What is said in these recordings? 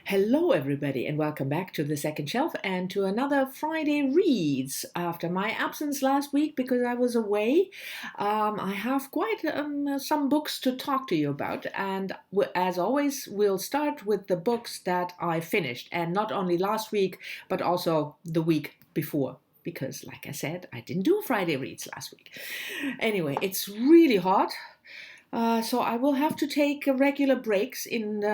Hello, everybody, and welcome back to the second shelf and to another Friday Reads. After my absence last week because I was away, I have quite some books to talk to you about. And as always, we'll start with the books that I finished, and not only last week, but also the week before. Because, like I said, I didn't do a Friday Reads last week. Anyway, it's really hot. So I will have to take regular breaks in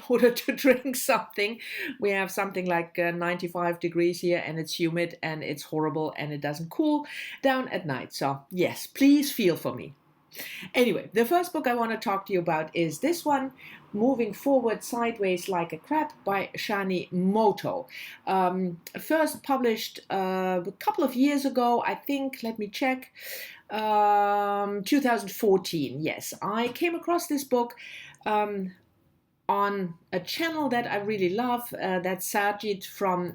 order to drink something. We have something like 95 degrees here, and it's humid, and it's horrible, and it doesn't cool down at night. So yes, please feel for me. Anyway, the first book I want to talk to you about is this one, Moving Forward Sideways Like a Crab by Shani Moto. First published a couple of years ago, I think, let me check, 2014. Yes, I came across this book on a channel that I really love, that's Sajid from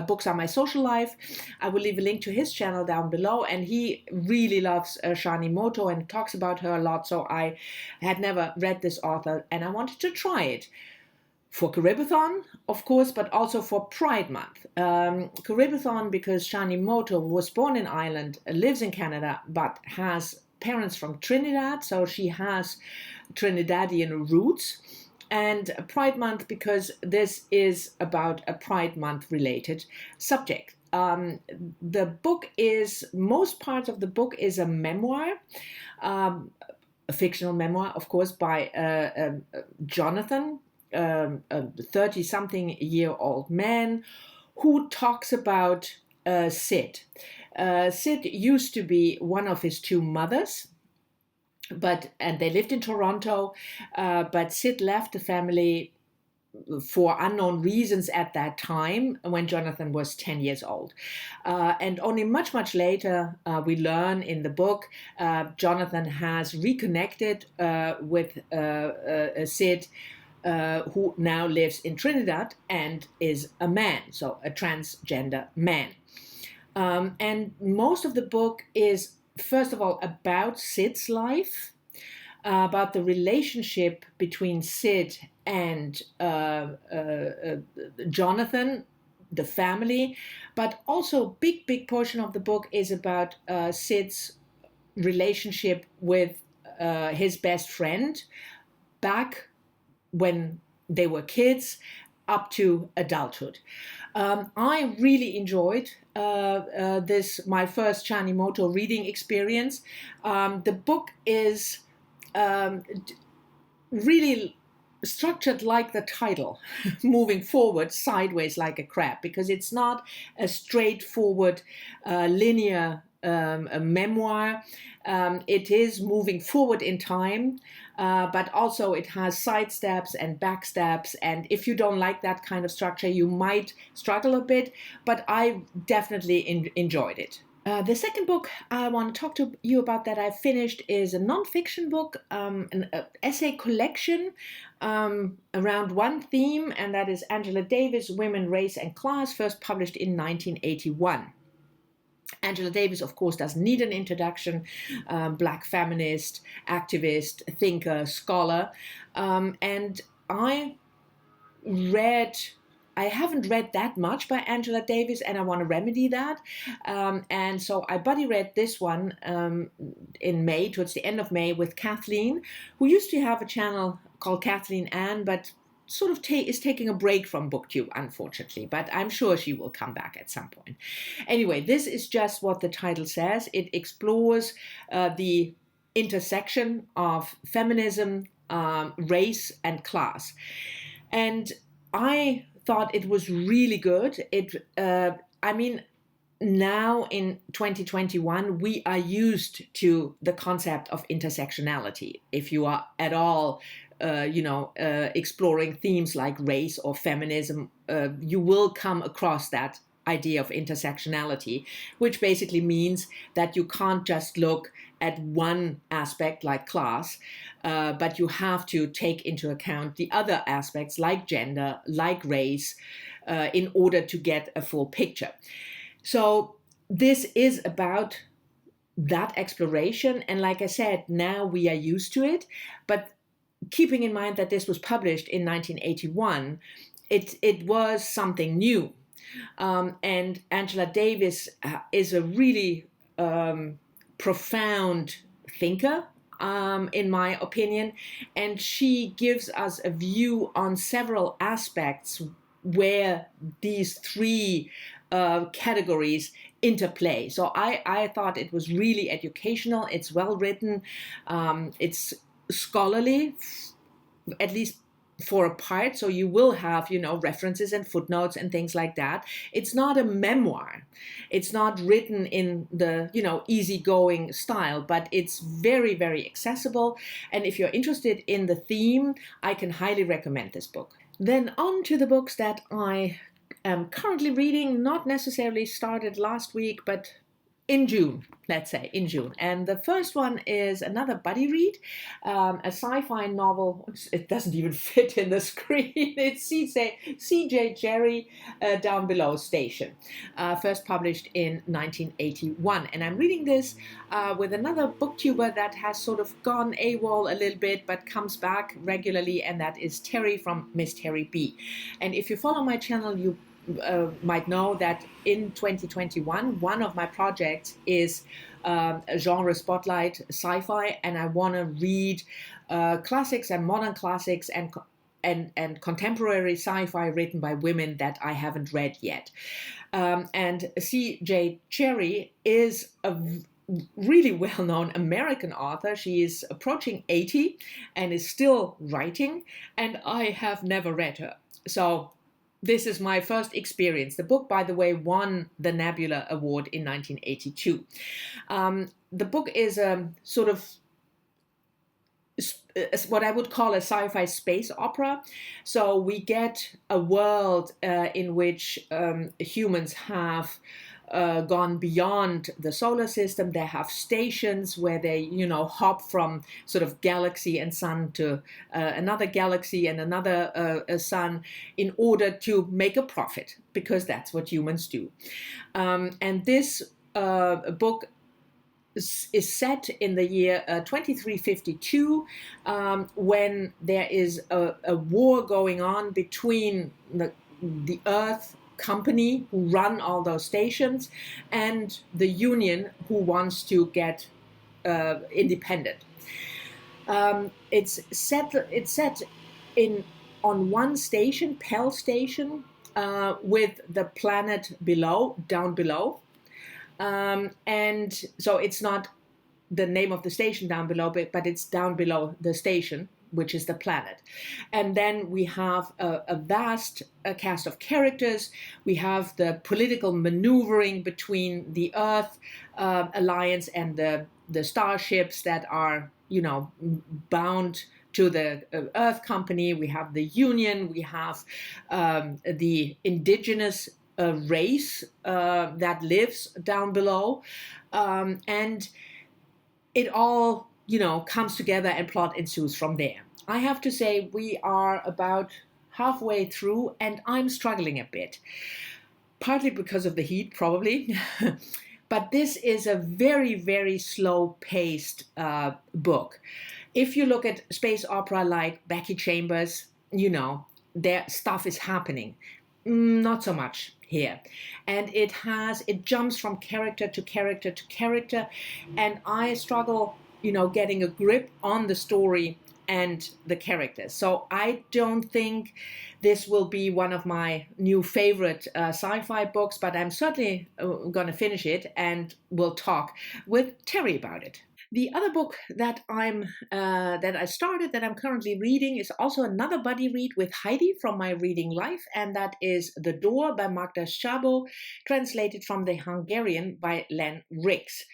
Books on My Social Life. I will leave a link to his channel down below, and he really loves Shani Moto and talks about her a lot, so I had never read this author, and I wanted to try it. For Caribathon, of course, but also for Pride Month. Caribathon because Shani Moto was born in Ireland, lives in Canada, but has parents from Trinidad, so she has Trinidadian roots. And Pride Month because this is about a Pride Month related subject. The book is, most parts of the book is a memoir, a fictional memoir, of course, by Jonathan, a 30-something-year-old man who talks about Sid. Sid used to be one of his two mothers, and they lived in Toronto, but Sid left the family for unknown reasons at that time when Jonathan was 10 years old. And only much, much later, we learn in the book, Jonathan has reconnected with Sid, who now lives in Trinidad and is a man, so a transgender man. And most of the book is, first of all, about Sid's life, about the relationship between Sid and Jonathan, the family, but also a big portion of the book is about Sid's relationship with his best friend back when they were kids up to adulthood. I really enjoyed this, my first Shani Moto reading experience. The book is really structured like the title, Moving Forward Sideways Like a Crab, because it's not a straightforward linear a memoir. It is moving forward in time, but also it has side steps and back steps, and if you don't like that kind of structure, you might struggle a bit, but I definitely enjoyed it. The second book I want to talk to you about that I finished is a non-fiction book, an essay collection around one theme, and that is Angela Davis, Women, Race and Class, first published in 1981. Angela Davis, of course, doesn't need an introduction, Black feminist, activist, thinker, scholar, and I haven't read that much by Angela Davis, and I want to remedy that. And so I buddy read this one in May, towards the end of May, with Kathleen, who used to have a channel called Kathleen Ann, but sort of is taking a break from BookTube, unfortunately, but I'm sure she will come back at some point. Anyway, this is just what the title says. It explores the intersection of feminism, race, and class. And I thought it was really good. Now in 2021, we are used to the concept of intersectionality. If you are at all, exploring themes like race or feminism, you will come across that idea of intersectionality, which basically means that you can't just look at one aspect like class, but you have to take into account the other aspects like gender, like race, in order to get a full picture. So this is about that exploration, and like I said, now we are used to it, but keeping in mind that this was published in 1981, it was something new. And Angela Davis is a really profound thinker, in my opinion, and she gives us a view on several aspects where these three categories interplay. So I thought it was really educational. It's well written. It's scholarly, at least for a part, so you will have, references and footnotes and things like that. It's not a memoir. It's not written in the, easygoing style, but it's very, very accessible. And if you're interested in the theme, I can highly recommend this book. Then on to the books that I am currently reading, not necessarily started last week, but in June, let's say, in June. And the first one is another buddy read, a sci-fi novel. It doesn't even fit in the screen. It's C.J. Cherryh, Down Below Station, first published in 1981. And I'm reading this with another booktuber that has sort of gone AWOL a little bit, but comes back regularly, and that is Terry from Miss Terry B. And if you follow my channel, you might know that in 2021, one of my projects is a genre spotlight sci-fi, and I want to read classics and modern classics and contemporary sci-fi written by women that I haven't read yet. And C.J. Cherryh is a really well-known American author. She is approaching 80 and is still writing, and I have never read her. So this is my first experience. The book, by the way, won the Nebula Award in 1982. The book is a sort of what I would call a sci-fi space opera. So we get a world in which humans have gone beyond the solar system. They have stations where they, hop from sort of galaxy and sun to another galaxy and another sun in order to make a profit, because that's what humans do. And this book is set in the year 2352, when there is a war going on between the Earth company who run all those stations and the Union who wants to get independent. It's set in on one station, Pell Station, with the planet down below. And so it's not the name of the station down below, but it's down below the station, which is the planet. And then we have a vast cast of characters. We have the political maneuvering between the Earth Alliance and the starships that are, bound to the Earth Company. We have the Union. We have the indigenous race that lives down below. And it all, comes together and plot ensues from there. I have to say we are about halfway through and I'm struggling a bit, partly because of the heat, probably. But this is a very, very slow-paced book. If you look at space opera like Becky Chambers, their stuff is happening. Not so much here. And it jumps from character to character to character. And I struggle, getting a grip on the story and the characters. So I don't think this will be one of my new favorite sci-fi books, but I'm certainly going to finish it and we'll talk with Terry about it. The other book that I started, that I'm currently reading, is also another buddy read with Heidi from My Reading Life, and that is The Door by Magda Szabo, translated from the Hungarian by Len Riggs.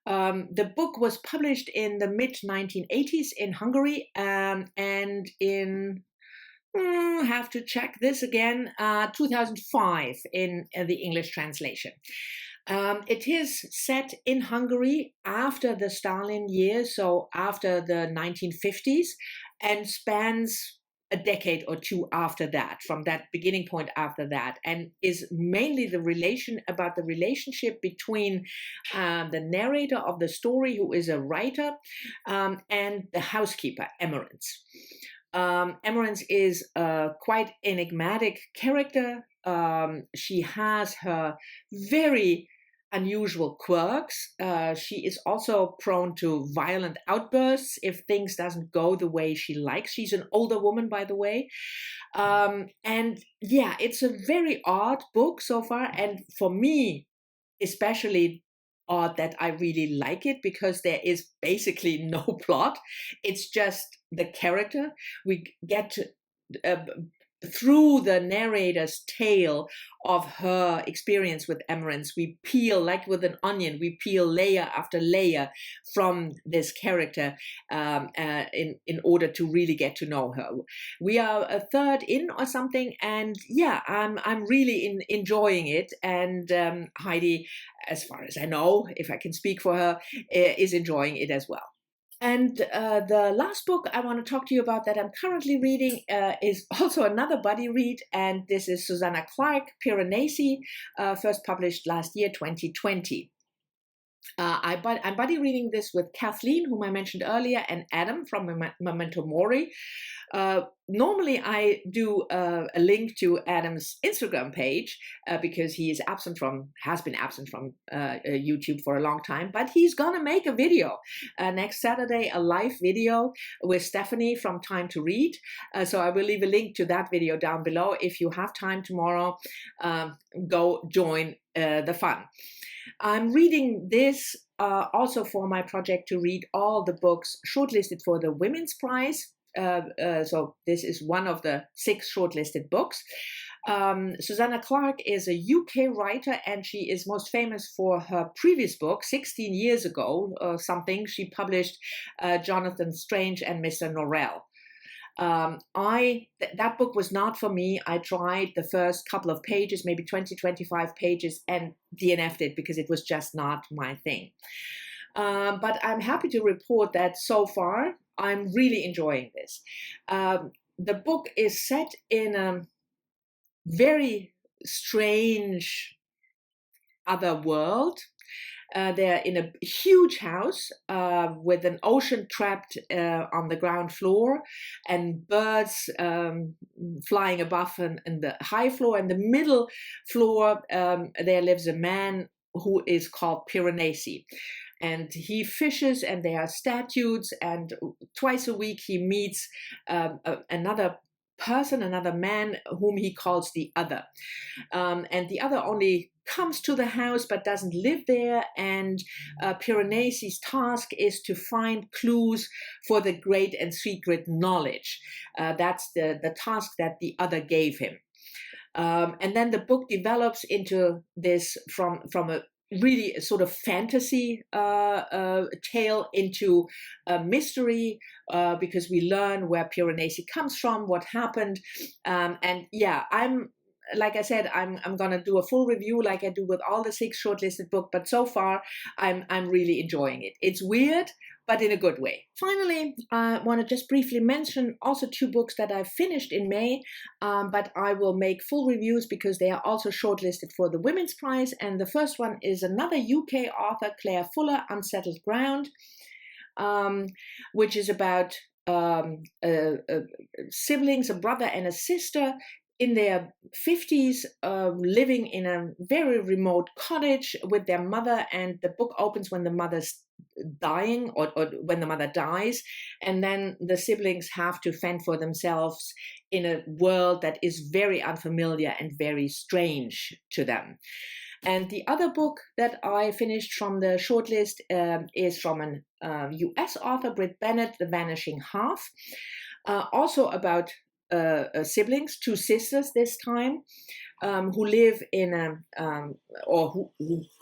The book was published in the mid-1980s in Hungary, and in have to check this again, 2005 in the English translation. It is set in Hungary after the Stalin years, so after the 1950s, and spans a decade or two after that, from that beginning point after that, and is mainly the relationship between the narrator of the story, who is a writer, and the housekeeper, Emerence. Emerence is a quite enigmatic character. She has her very unusual quirks. She is also prone to violent outbursts if things doesn't go the way she likes. She's an older woman, by the way. And yeah, it's a very odd book so far. And for me, especially odd that I really like it, because there is basically no plot. It's just the character. We get to, through the narrator's tale of her experience with Emerence, we peel, like with an onion, we peel layer after layer from this character in order to really get to know her. We are a third in or something, and yeah, I'm really enjoying it. And Heidi, as far as I know, if I can speak for her, is enjoying it as well. And the last book I want to talk to you about that I'm currently reading is also another buddy read, and this is Susanna Clarke, Piranesi, first published last year, 2020. I'm buddy reading this with Kathleen, whom I mentioned earlier, and Adam from Memento Mori. Normally, I do a link to Adam's Instagram page because he is has been absent from YouTube for a long time. But he's gonna make a video next Saturday, a live video with Stephanie from Time to Read. So I will leave a link to that video down below. If you have time tomorrow, go join the fun. I'm reading this also for my project to read all the books shortlisted for the Women's Prize. So this is one of the 6 shortlisted books. Susanna Clarke is a UK writer, and she is most famous for her previous book, 16 years ago, something. She published Jonathan Strange and Mr. Norrell. That book was not for me. I tried the first couple of pages, maybe 20, 25 pages, and DNF'd it because it was just not my thing. But I'm happy to report that so far, I'm really enjoying this. The book is set in a very strange other world. They're in a huge house with an ocean trapped on the ground floor, and birds flying above in the high floor. In the middle floor, there lives a man who is called Piranesi. And he fishes, and there are statues, and twice a week he meets another person, another man, whom he calls the other. And the other only comes to the house but doesn't live there, and Piranesi's task is to find clues for the great and secret knowledge. That's the task that the other gave him. And then the book develops into this from a really sort of fantasy tale into a mystery, because we learn where Piranesi comes from, what happened, and yeah, like I said, I'm gonna do a full review like I do with all the 6 shortlisted books, but so far I'm really enjoying it. It's weird, but in a good way. Finally, I want to just briefly mention also 2 books that I finished in May, but I will make full reviews because they are also shortlisted for the Women's Prize. And the first one is another UK author, Claire Fuller, Unsettled Ground, which is about siblings, a brother and a sister in their 50s, living in a very remote cottage with their mother, and the book opens when the mother's dying, or when the mother dies, and then the siblings have to fend for themselves in a world that is very unfamiliar and very strange to them. And the other book that I finished from the shortlist is from an US author, Britta Bolt, The Vanishing Half, also about siblings, 2 sisters this time, who live in or who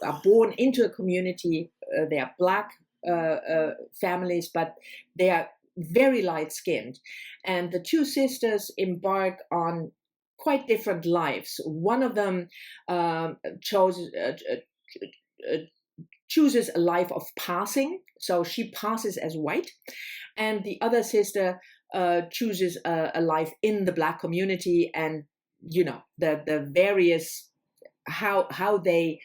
are born into a community. They are Black families, but they are very light-skinned. And the 2 sisters embark on quite different lives. One of them chooses a life of passing, so she passes as white, and the other sister chooses a life in the Black community, and the various how they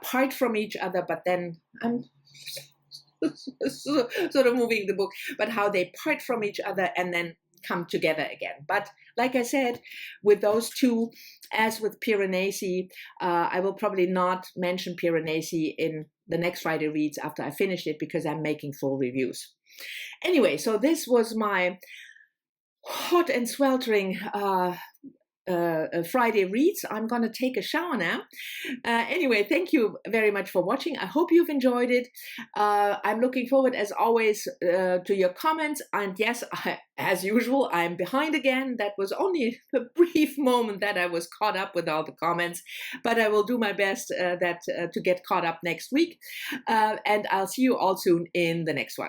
part from each other, but then I'm sort of moving the book, but how they part from each other and then come together again. But like I said, with those two, as with Piranesi, I will probably not mention Piranesi in the next Friday Reads after I finish it, because I'm making full reviews. Anyway, so this was my hot and sweltering Friday Reads. I'm going to take a shower now. Anyway, thank you very much for watching. I hope you've enjoyed it. I'm looking forward, as always, to your comments. And yes, as usual, I'm behind again. That was only a brief moment that I was caught up with all the comments, but I will do my best to get caught up next week. And I'll see you all soon in the next one.